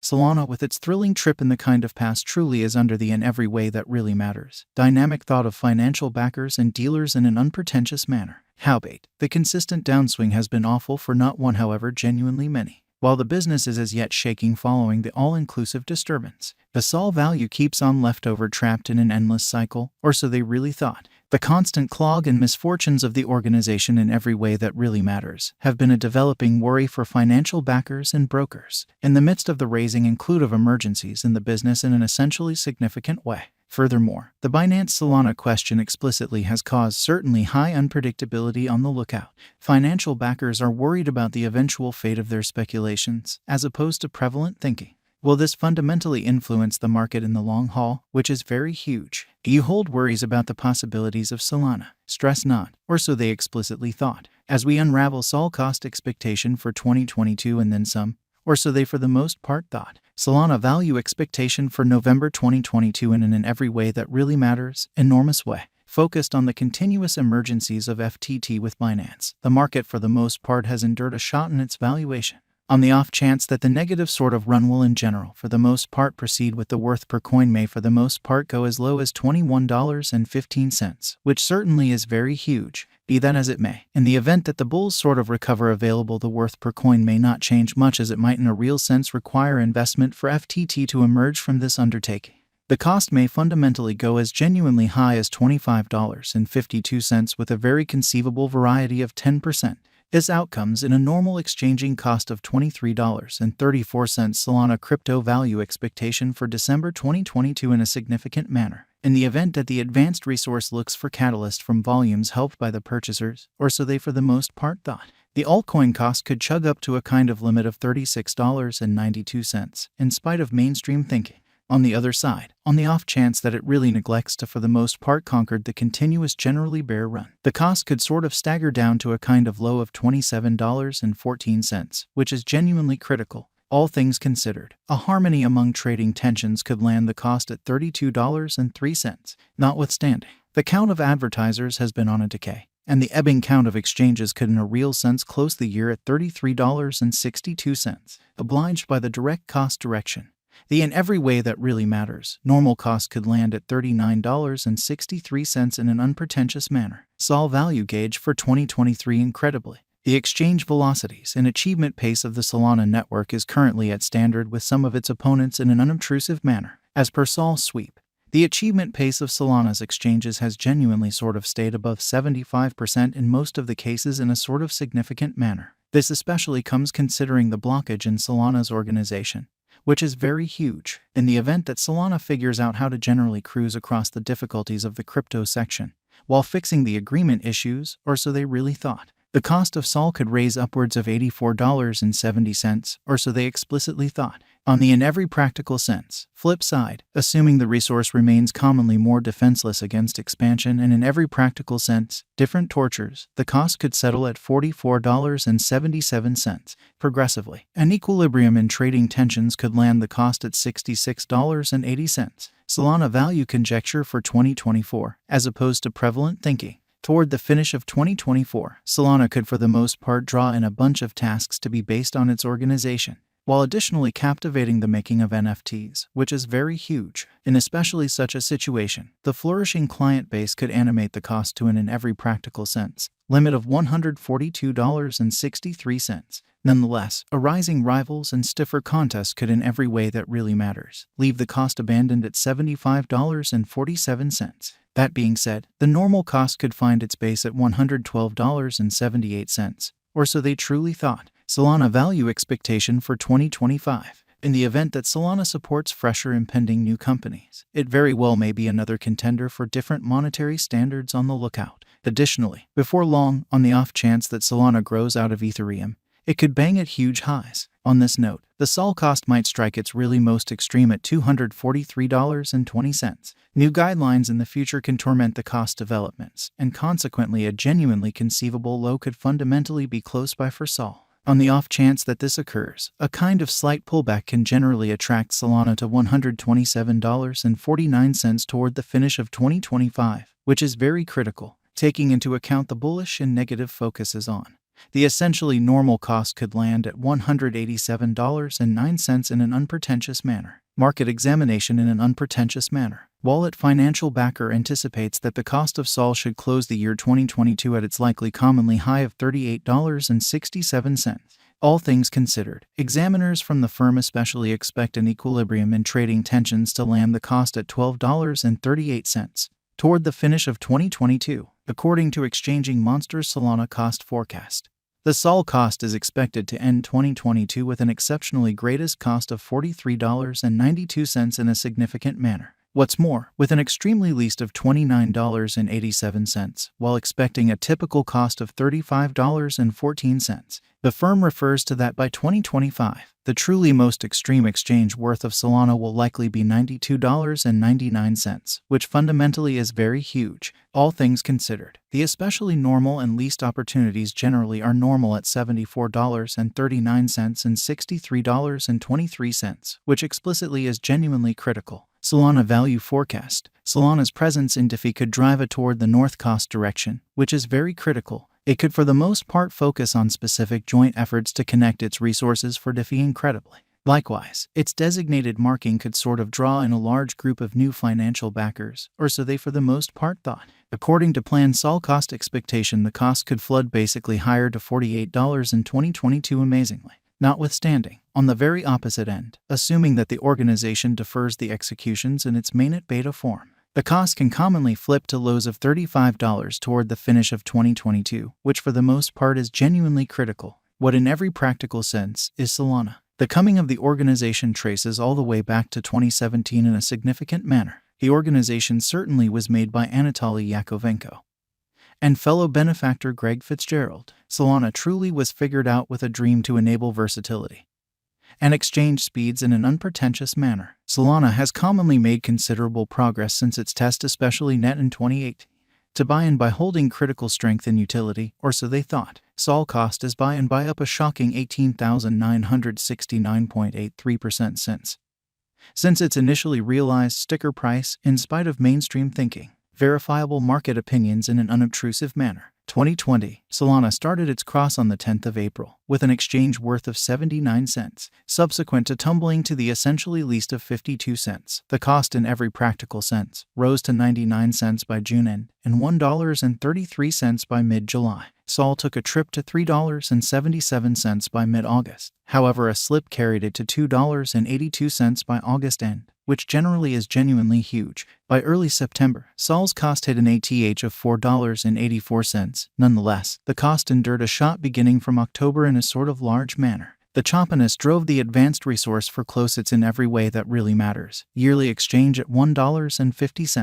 Solana, with its thrilling trip in the kind of past, truly is under the in every way that really matters. Dynamic thought of financial backers and dealers in an unpretentious manner. Howbeit, the consistent downswing has been awful for not one, however genuinely many. While the business is as yet shaking following the all-inclusive disturbance, the Sol value keeps on leftover trapped in an endless cycle, or so they really thought. The constant clog and misfortunes of the organization in every way that really matters have been a developing worry for financial backers and brokers, in the midst of the raising include of emergencies in the business in an essentially significant way. Furthermore, the Binance Solana question explicitly has caused certainly high unpredictability on the lookout. Financial backers are worried about the eventual fate of their speculations, as opposed to prevalent thinking. Will this fundamentally influence the market in the long haul, which is very huge? You hold worries about the possibilities of Solana. Stress not, or so they explicitly thought. As we unravel Sol cost expectation for 2022 and then some, or so they for the most part thought. Solana value expectation for November 2022 in an every way that really matters, enormous way. Focused on the continuous emergencies of FTT with Binance, the market for the most part has endured a shot in its valuation. On the off chance that the negative sort of run will in general for the most part proceed, with the worth per coin may for the most part go as low as $21.15, which certainly is very huge. Be that as it may, in the event that the bulls sort of recover available, the worth per coin may not change much, as it might in a real sense require investment for FTT to emerge from this undertaking. The cost may fundamentally go as genuinely high as $25.52, with a very conceivable variety of 10%. This outcomes in a normal exchanging cost of $23.34. Solana crypto value expectation for December 2022 in a significant manner. In the event that the advanced resource looks for catalyst from volumes helped by the purchasers, or so they for the most part thought, the altcoin cost could chug up to a kind of limit of $36.92, in spite of mainstream thinking. On the other side, on the off chance that it really neglects to for the most part conquered the continuous generally bear run, the cost could sort of stagger down to a kind of low of $27.14, which is genuinely critical. All things considered, a harmony among trading tensions could land the cost at $32.03. Notwithstanding, the count of advertisers has been on a decay, and the ebbing count of exchanges could in a real sense close the year at $33.62, obliged by the direct cost direction. The in every way that really matters, normal cost could land at $39.63 in an unpretentious manner. Sol value gauge for 2023 incredibly. The exchange velocities and achievement pace of the Solana network is currently at standard with some of its opponents in an unobtrusive manner. As per Sol sweep, the achievement pace of Solana's exchanges has genuinely sort of stayed above 75% in most of the cases in a sort of significant manner. This especially comes considering the blockage in Solana's organization, which is very huge. In the event that Solana figures out how to generally cruise across the difficulties of the crypto section, while fixing the agreement issues, or so they really thought, the cost of Sol could raise upwards of $84.70, or so they explicitly thought. On the in every practical sense, flip side, assuming the resource remains commonly more defenseless against expansion and in every practical sense, different tortures, the cost could settle at $44.77. Progressively, an equilibrium in trading tensions could land the cost at $66.80. Solana value conjecture for 2024, as opposed to prevalent thinking. Toward the finish of 2024, Solana could for the most part draw in a bunch of tasks to be based on its organization, while additionally captivating the making of NFTs, which is very huge. In especially such a situation, the flourishing client base could animate the cost to an in every practical sense limit of $142.63. Nonetheless, arising rivals and stiffer contests could in every way that really matters leave the cost abandoned at $75.47. That being said, the normal cost could find its base at $112.78, or so they truly thought. Solana value expectation for 2025. In the event that Solana supports fresher impending new companies, it very well may be another contender for different monetary standards on the lookout. Additionally, before long, on the off chance that Solana grows out of Ethereum, it could bang at huge highs. On this note, the Sol cost might strike its really most extreme at $243.20. New guidelines in the future can torment the cost developments, and consequently a genuinely conceivable low could fundamentally be close by for Sol. On the off chance that this occurs, a kind of slight pullback can generally attract Solana to $127.49 toward the finish of 2025, which is very critical, taking into account the bullish and negative focuses on The essentially normal cost could land at $187.09 in an unpretentious manner. Market examination in an unpretentious manner. Wallet financial backer anticipates that the cost of Sol should close the year 2022 at its likely commonly high of $38.67. All things considered, examiners from the firm especially expect an equilibrium in trading tensions to land the cost at $12.38 toward the finish of 2022, according to exchanging Monster's Solana cost forecast. The Sol cost is expected to end 2022 with an exceptionally greatest cost of $43.92 in a significant manner. What's more, with an extremely least of $29.87, while expecting a typical cost of $35.14. The firm refers to that by 2025, the truly most extreme exchange worth of Solana will likely be $92.99, which fundamentally is very huge, all things considered. The especially normal and least opportunities generally are normal at $74.39 and $63.23, which explicitly is genuinely critical. Solana value forecast. Solana's presence in DeFi could drive it toward the north cost direction, which is very critical. It could for the most part focus on specific joint efforts to connect its resources for DeFi incredibly. Likewise, its designated marking could sort of draw in a large group of new financial backers, or so they for the most part thought. According to planned Sol cost expectation, the cost could flood basically higher to $48 in 2022 amazingly. Notwithstanding, on the very opposite end, assuming that the organization defers the executions in its mainnet beta form, the cost can commonly flip to lows of $35 toward the finish of 2022, which for the most part is genuinely critical. What in every practical sense is Solana? The coming of the organization traces all the way back to 2017 in a significant manner. The organization certainly was made by Anatoly Yakovenko and fellow benefactor Greg Fitzgerald. Solana truly was figured out with a dream to enable versatility and exchange speeds in an unpretentious manner. Solana has commonly made considerable progress since its test, especially net in 2018. To buy and by holding critical strength in utility, or so they thought. Sol cost is buy and buy up a shocking 18,969.83% since its initially realized sticker price, in spite of mainstream thinking. Verifiable market opinions in an unobtrusive manner. 2020, Solana started its cross on the 10th of April, with an exchange worth of 79 cents, subsequent to tumbling to the essentially least of 52 cents. The cost in every practical sense rose to 99 cents by June end, and $1.33 by mid-July. Sol took a trip to $3.77 by mid-August. However, a slip carried it to $2.82 by August end, which generally is genuinely huge. By early September, Sol's cost hit an ATH of $4.84. Nonetheless, the cost endured a shot beginning from October in a sort of large manner. The choppiness drove the advanced resource for close-its in every way that really matters. Yearly exchange at $1.50.